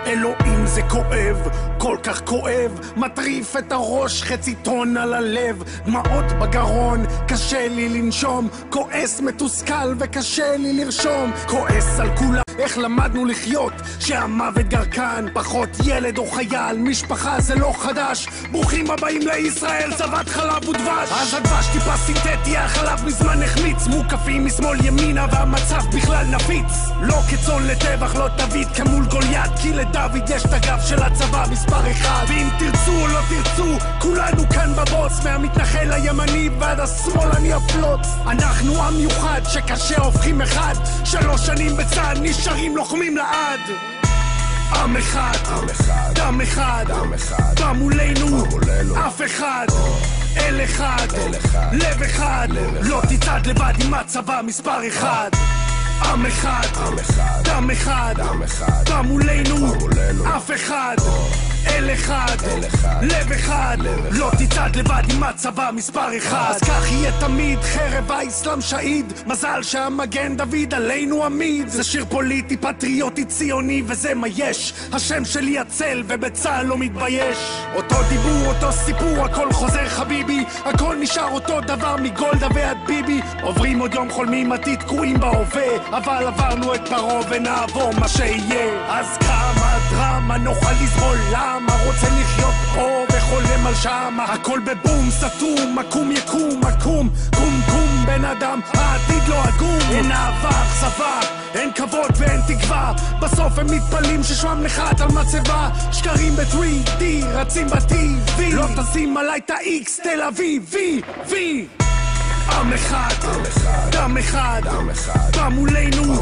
אלוהים זה כואב, כל כך כואב, מטריף את הראש, חצי טון על הלב, דמעות בגרון, קשה לי לנשום, כועס מתוסכל וקשה לי לרשום, כועס על כולם, איך למדנו לחיות, שהמוות גרקן, פחות ילד או חייל, משפחה זה לא חדש, ברוכים הבאים לישראל, צבת חלב ודבש, אז הדבש טיפה סינתטי, החלב מזמן החמיץ, מוקפים משמאל ימינה והמצב בכלל נפיץ, לא כצאן לטבח, לא תביט כמול גוליית, כי לדוד יש את הגב של הצבא מספר אחד, ואם תרצו או לא תרצו, כולנו כאן בבוץ, מהמתנחל הימני ועד השמאלני הפלוץ, אנחנו עם מיוחד שקשה הופכים אחד, 3 שנים בצד נשארים לוחמים לעד, עם אחד, דם אחד, בא מולנו, אף אחד, אל אחד, לב אחד, לא תצעד לבד עם הצבא מספר אחד, עם אחד, דם אחד, בא מולנו, אף אחד, אל אחד, לב אחד, לא תצעד לבד עם הצבא מספר אחד, אז כך יהיה תמיד, חרב האסלאם שהיד, מזל שהמגן דוד עלינו עמיד, זה שיר פוליטי, פטריוטי, ציוני וזה מה יש, השם שלי הצל ובצהל לא מתבייש, אותו דיבור, אותו סיפור, הכל חוזר חביבי, הכל נשאר אותו דבר מגולדה ועד ביבי, עוברים עוד יום חולמים עתיד תקועים בהווה, אבל עברנו את פרעה ונעבור מה שיהיה, אז כמה דרמה נוכל לזרול, למה רוצה לחיות פה וחולם על שמה, הכל בבום סתום, מקום יקום, מקום קום קום בן אדם, העתיד לא עגום, אין אהבה, אכזבה, אין כבוד ואין תקווה, בסוף הם מתפלים ששמם נחת על מצבה, שקרים ב-3D רצים ב-TV, לא תשים עליי את ה-X תל אביב, וי עם אחד, דם אחד, בא מולנו